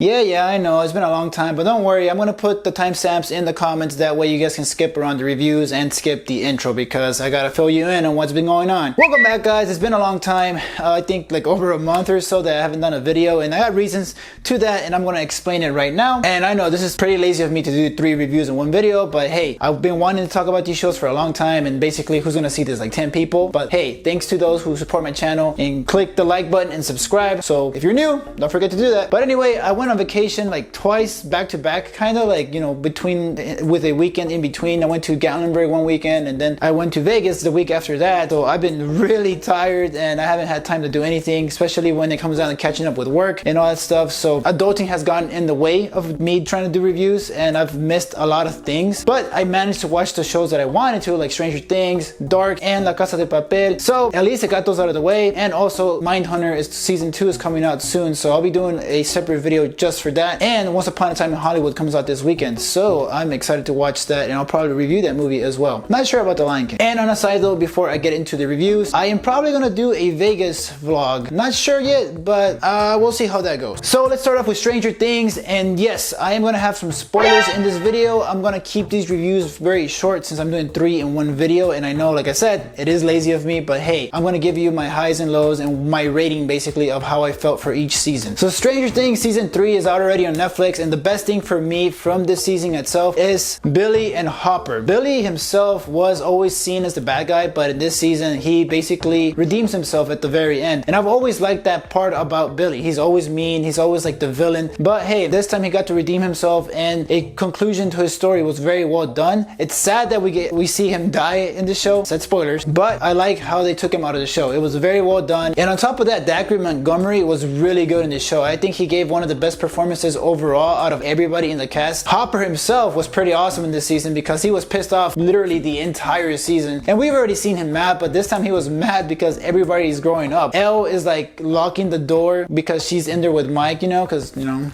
Yeah, I know, it's been a long time, but don't worry, I'm gonna put the timestamps in the comments, that way you guys can skip around the reviews and skip the intro because I gotta fill you in on what's been going on. Welcome back, guys. It's been a long time, I think like over a month or so that I haven't done a video, and I got reasons to that, and I'm gonna explain it right now. And I know this is pretty lazy of me to do 3 reviews in one video, but hey, I've been wanting to talk about these shows for a long time, and basically who's gonna see this, like 10 people? But hey, thanks to those who support my channel and click the like button and subscribe. So if you're new, don't forget to do that. But anyway, I went on vacation like twice back to back, kind of like, you know, with a weekend in between. I went to Gatlinburg one weekend, and then I went to Vegas the week after that. So I've been really tired and I haven't had time to do anything, especially when it comes down to catching up with work and all that stuff. So adulting has gotten in the way of me trying to do reviews, and I've missed a lot of things, but I managed to watch the shows that I wanted to, like Stranger Things, Dark, and La Casa De Papel. So at least I got those out of the way. And also Mindhunter season 2 is coming out soon, so I'll be doing a separate video just for that. And Once Upon a Time in Hollywood comes out this weekend, so I'm excited to watch that, and I'll probably review that movie as well. Not sure about The Lion King. And on a side though, before I get into the reviews, I am probably gonna do a Vegas vlog. Not sure yet, but we'll see how that goes. So let's start off with Stranger Things, and yes, I am gonna have some spoilers in this video. I'm gonna keep these reviews very short since I'm doing 3 in one video, and I know, like I said, it is lazy of me, but hey, I'm gonna give you my highs and lows and my rating basically of how I felt for each season. So Stranger Things season 3 is out already on Netflix, and the best thing for me from this season itself is Billy and Hopper. Billy himself was always seen as the bad guy, but in this season he basically redeems himself at the very end, and I've always liked that part about Billy. He's always mean, he's always like the villain, but hey, this time he got to redeem himself, and a conclusion to his story was very well done. It's sad that we see him die in the show, said spoilers, but I like how they took him out of the show. It was very well done, and on top of that, Dacre Montgomery was really good in the show. I think he gave one of the best performances overall out of everybody in the cast. Hopper himself was pretty awesome in this season because he was pissed off literally the entire season, and we've already seen him mad, but this time he was mad because everybody's growing up. Elle is like locking the door because she's in there with Mike, you know, because, you know,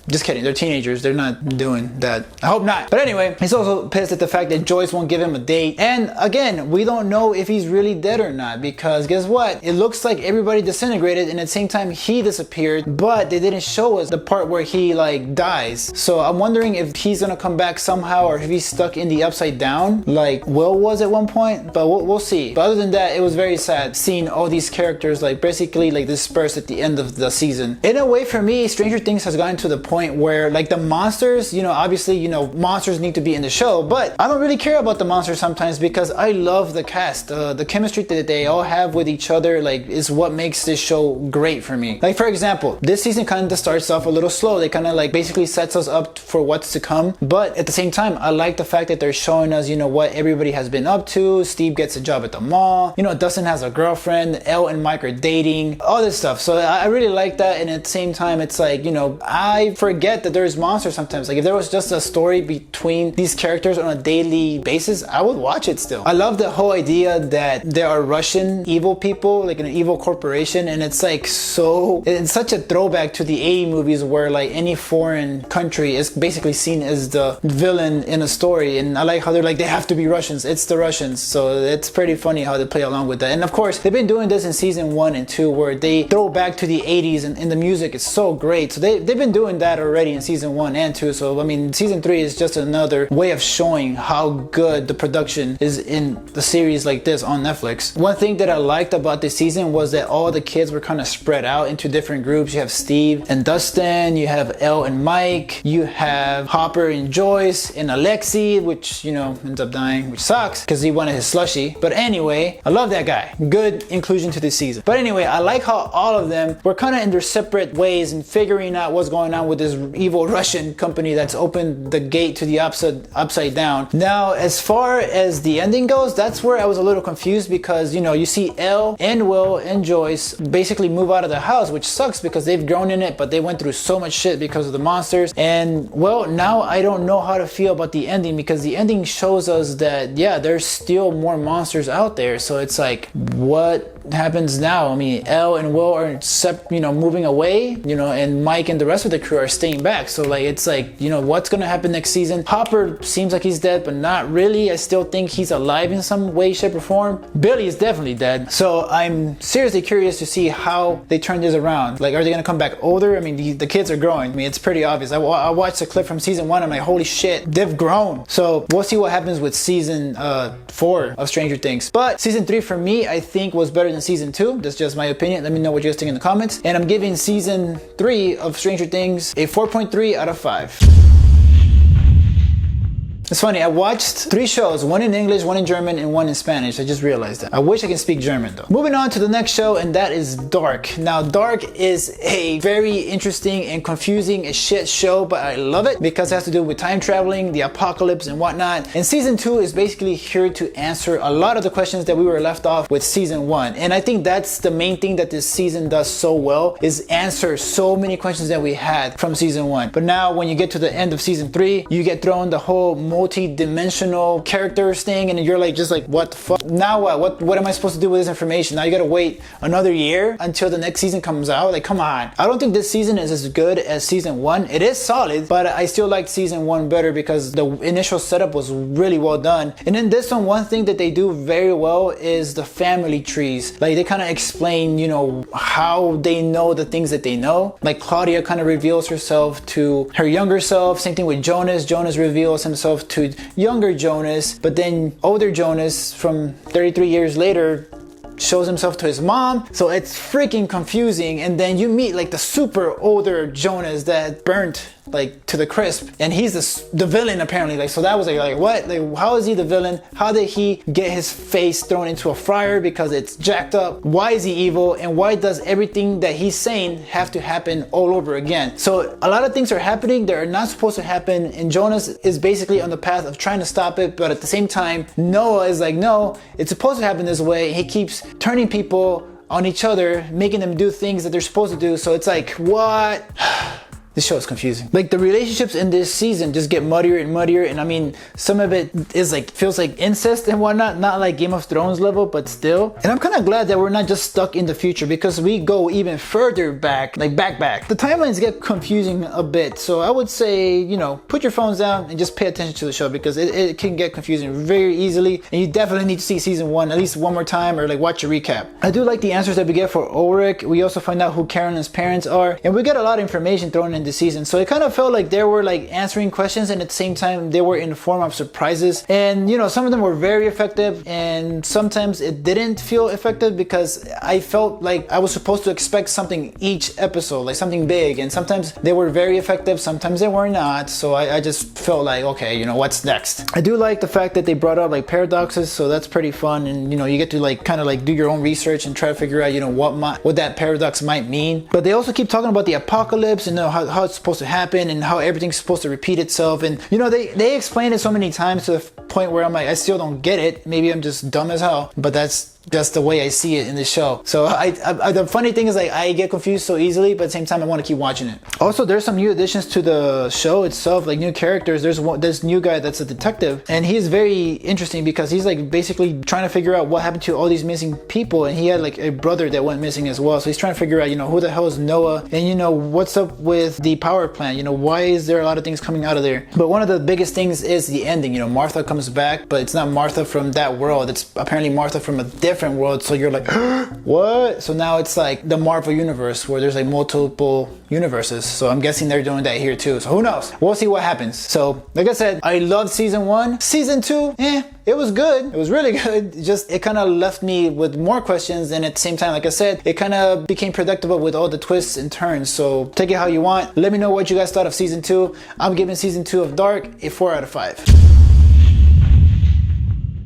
just kidding, they're teenagers, they're not doing that. I hope not. But anyway, he's also pissed at the fact that Joyce won't give him a date. And again, we don't know if he's really dead or not, because guess what? It looks like everybody disintegrated, and at the same time he disappeared, but they didn't show us the part where he like dies. So I'm wondering if he's gonna come back somehow, or if he's stuck in the upside down like Will was at one point, but we'll see. But other than that, it was very sad seeing all these characters like basically like dispersed at the end of the season. In a way, for me, Stranger Things has gotten to the point where like the monsters, you know, obviously, you know, monsters need to be in the show, but I don't really care about the monsters sometimes because I love the cast. The chemistry that they all have with each other like is what makes this show great for me. Like for example, this season kind of starts off a little slow. They kind of like basically sets us up for what's to come, but at the same time I like the fact that they're showing us, you know, what everybody has been up to. Steve gets a job at the mall, you know, Dustin has a girlfriend, Elle and Mike are dating, all this stuff. So I really like that, and at the same time it's like, you know, I forget that there's monsters sometimes. Like if there was just a story between these characters on a daily basis, I would watch it still. I love the whole idea that there are Russian evil people, like an evil corporation, and it's like it's such a throwback to the 80 movies where like any foreign country is basically seen as the villain in a story, and I like how they're like, they have to be Russians, it's the Russians. So it's pretty funny how they play along with that. And of course they've been doing this in season 1 and 2 where they throw back to the 80s, and the music is so great. So they've been doing that already in season 1 and 2. So I mean, season 3 is just another way of showing how good the production is in the series like this on Netflix. One thing that I liked about this season was that all the kids were kind of spread out into different groups. You have Steve and Dustin, you have Elle and Mike, you have Hopper and Joyce and Alexi, which, you know, ends up dying, which sucks because he wanted his slushie. But anyway, I love that guy. Good inclusion to this season. But anyway, I like how all of them were kind of in their separate ways and figuring out what's going on with this evil Russian company that's opened the gate to the upside down. Now, as far as the ending goes, that's where I was a little confused because, you know, you see Elle and Will and Joyce basically move out of the house, which sucks because they've grown in it, but they went through so much shit because of the monsters. And well, now I don't know how to feel about the ending, because the ending shows us that, yeah, there's still more monsters out there. So it's like, what happens now? I mean, Elle and Will are moving away, and Mike and the rest of the crew are staying back. So like, it's like, what's gonna happen next season? Hopper seems like he's dead, but not really. I still think he's alive in some way, shape, or form. Billy is definitely dead. So I'm seriously curious to see how they turn this around. Like, are they gonna come back older? I mean, the kids are growing. I mean, it's pretty obvious. I watched a clip from season 1. I'm like, holy shit, they've grown. So we'll see what happens with season 4 of Stranger Things. But season 3 for me, I think was better than season 2. That's just my opinion. Let me know what you guys think in the comments. And I'm giving season 3 of Stranger Things a 4.3 out of 5. It's funny, I watched 3 shows, one in English, one in German, and one in Spanish. I just realized that. I wish I can speak German though. Moving on to the next show, and that is Dark. Now, Dark is a very interesting and confusing as shit show, but I love it because it has to do with time traveling, the apocalypse, and whatnot. And season 2 is basically here to answer a lot of the questions that we were left off with season 1. And I think that's the main thing that this season does so well, is answer so many questions that we had from season 1. But now when you get to the end of season 3, you get thrown the whole multi-dimensional characters thing, and you're like, just like, what the fuck? Now what am I supposed to do with this information? Now you gotta wait another year until the next season comes out. Like, come on. I don't think this season is as good as season 1. It is solid, but I still liked season 1 better because the initial setup was really well done. And in this one thing that they do very well is the family trees. Like, they kind of explain, how they know the things that they know. Like, Claudia kind of reveals herself to her younger self. Same thing with Jonas. Jonas reveals himself to younger Jonas, but then older Jonas from 33 years later shows himself to his mom. So it's freaking confusing. And then you meet like the super older Jonas that burnt like to the crisp, and he's the villain apparently. Like, so that was like what? Like, how is he the villain? How did he get his face thrown into a fryer because it's jacked up? Why is he evil? And why does everything that he's saying have to happen all over again? So a lot of things are happening that are not supposed to happen, and Jonas is basically on the path of trying to stop it, but at the same time Noah is like, no, it's supposed to happen this way. He keeps turning people on each other, making them do things that they're supposed to do. So it's like, what? This show is confusing. Like, the relationships in this season just get muddier and muddier, and I mean, some of it is like, feels like incest and whatnot, not like Game of Thrones level, but still. And I'm kind of glad that we're not just stuck in the future, because we go even further back, like back. The timelines get confusing a bit, so I would say, put your phones down and just pay attention to the show, because it can get confusing very easily, and you definitely need to see season 1 at least one more time, or like watch a recap. I do like the answers that we get for Ulrich. We also find out who Carolyn's parents are, and we get a lot of information thrown in this season, so it kind of felt like they were like answering questions, and at the same time they were in the form of surprises. And some of them were very effective, and sometimes it didn't feel effective because I felt like I was supposed to expect something each episode, like something big, and sometimes they were very effective, sometimes they were not. So I just felt like, okay, what's next? I do like the fact that they brought up like paradoxes, so that's pretty fun, and you get to like kind of like do your own research and try to figure out what that paradox might mean. But they also keep talking about the apocalypse and how it's supposed to happen and how everything's supposed to repeat itself, and they explain it so many times to the point where I'm like, I still don't get it. Maybe I'm just dumb as hell, but that's the way I see it in this show. So the funny thing is, like, I get confused so easily, but at the same time I want to keep watching it. Also, there's some new additions to the show itself, like new characters. There's this new guy that's a detective, and he's very interesting because he's like basically trying to figure out what happened to all these missing people, and he had like a brother that went missing as well. So he's trying to figure out, who the hell is Noah, and what's up with the power plant. Why is there a lot of things coming out of there? But one of the biggest things is the ending. Martha comes back, but it's not Martha from that world. It's apparently Martha from a different world. So you're like, what? So now it's like the Marvel universe where there's like multiple universes. So I'm guessing they're doing that here too. So who knows? We'll see what happens. So like I said, I loved season 1. Season 2, it was good. It was really good. It kind of left me with more questions, and at the same time, like I said, it kind of became predictable with all the twists and turns. So take it how you want. Let me know what you guys thought of season 2. I'm giving season 2 of Dark a 4 out of 5.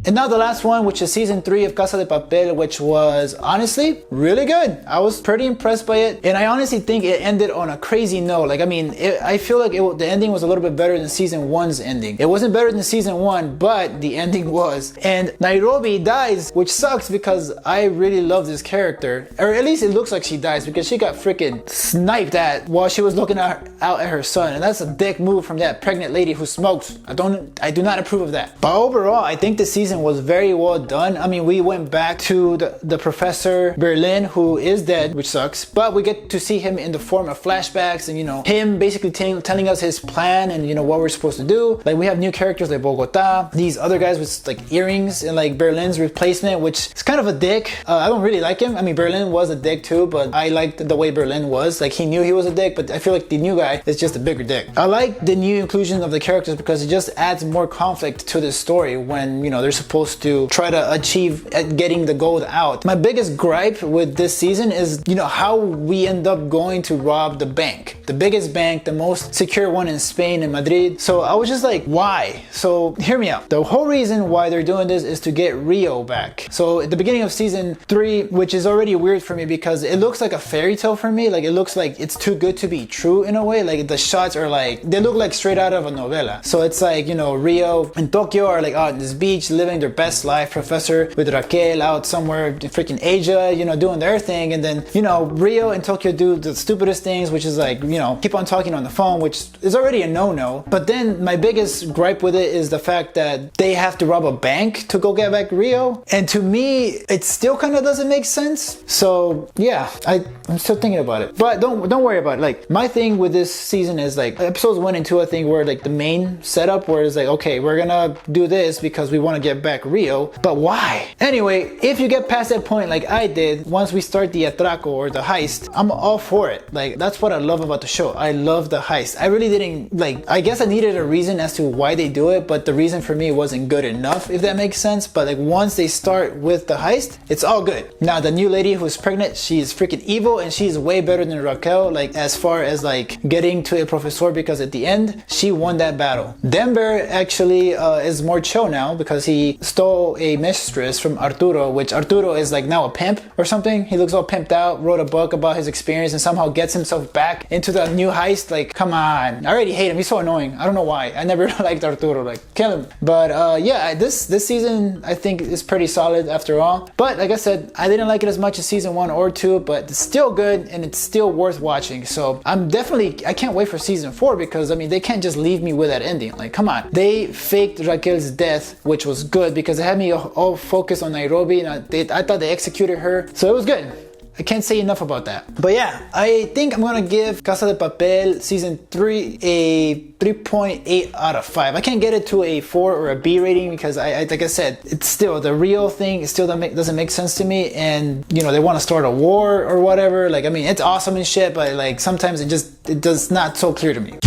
And now the last one, which is season 3 of Casa De Papel, which was honestly really good. I was pretty impressed by it, and I honestly think it ended on a crazy note. Like, I mean, I feel like the ending was a little bit better than season 1's ending. It wasn't better than season 1, but the ending was. And Nairobi dies, which sucks because I really love this character, or at least it looks like she dies because she got freaking sniped at while she was looking out at her son, and that's a dick move from that pregnant lady who smokes. I do not approve of that. But overall, I think the season season was very well done. I mean, we went back to the Professor Berlin, who is dead, which sucks, but we get to see him in the form of flashbacks and, you know, him basically telling us his plan and, you know, what we're supposed to do. Like, we have new characters like Bogota, these other guys with like earrings, and like Berlin's replacement, which is kind of a dick. I don't really like him. I mean, Berlin was a dick too, but I liked the way Berlin was. Like, he knew he was a dick, but I feel like the new guy is just a bigger dick. I like the new inclusion of the characters because it just adds more conflict to this story when, you know, they're supposed to try to achieve getting the gold out. My biggest gripe with this season is, you know, how we end up going to rob the bank. The biggest bank, the most secure one in Spain, in Madrid. So I was just like, why? So hear me out. The whole reason why they're doing this is to get Rio back. So at the beginning of season 3, which is already weird for me because it looks like a fairy tale for me. Like, it looks like it's too good to be true in a way. Like, the shots are like, they look like straight out of a novela. So it's like, you know, Rio and Tokyo are like out on this beach living their best life. Professor with Raquel out somewhere in freaking Asia, you know, doing their thing. And then, you know, Rio and Tokyo do the stupidest things, which is like, you know, keep on talking on the phone, which is already a no-no. But then my biggest gripe with it is the fact that they have to rob a bank to go get back Rio. And to me, it still kind of doesn't make sense. So yeah, I'm still thinking about it. But don't worry about it. Like, my thing with this season is like episodes 1 and 2, I think, were like the main setup where it's like, okay, we're gonna do this because we want to get back Rio, but why? Anyway, if you get past that point like I did, once we start the atraco or the heist, I'm all for it. Like, that's what I love about the show. I love the heist. I really didn't, like, I guess I needed a reason as to why they do it, but the reason for me wasn't good enough, if that makes sense. But like, once they start with the heist, it's all good. Now, the new lady who's pregnant, she's freaking evil and she's way better than Raquel, like, as far as like getting to a professor, because at the end, she won that battle. Denver actually is more chill now because he stole a mistress from Arturo, which Arturo is like now a pimp or something. He looks all pimped out, wrote a book about his experience and somehow gets himself back into the new heist. Like, come on. I already hate him. He's so annoying. I don't know why. I never liked Arturo. Like, kill him. But yeah, this season I think is pretty solid after all. But like I said, I didn't like it as much as season 1 or 2, but it's still good and it's still worth watching. So I can't wait for season 4 because I mean, they can't just leave me with that ending. Like, come on. They faked Raquel's death, which was good because it had me all focused on Nairobi, and I thought they executed her. So it was good. I can't say enough about that. But yeah, I think I'm gonna give Casa de Papel season 3 a 3.8 out of 5. I can't get it to a 4 or a B rating because I like I said, it's still the real thing. It still doesn't make sense to me. And you know, they want to start a war or whatever. Like, I mean, it's awesome and shit, but like sometimes it does not so clear to me.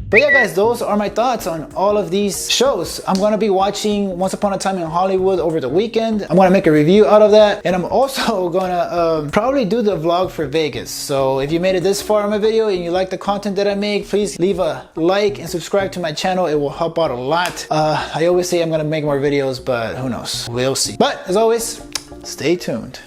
But yeah, guys, those are my thoughts on all of these shows. I'm gonna be watching Once Upon a Time in Hollywood over the weekend. I'm gonna make a review out of that, and I'm also gonna probably do the vlog for Vegas. So if you made it this far in my video and you like the content that I make, please leave a like and subscribe to my channel. It will help out a lot. I always say I'm gonna make more videos, but who knows? We'll see. But as always, stay tuned.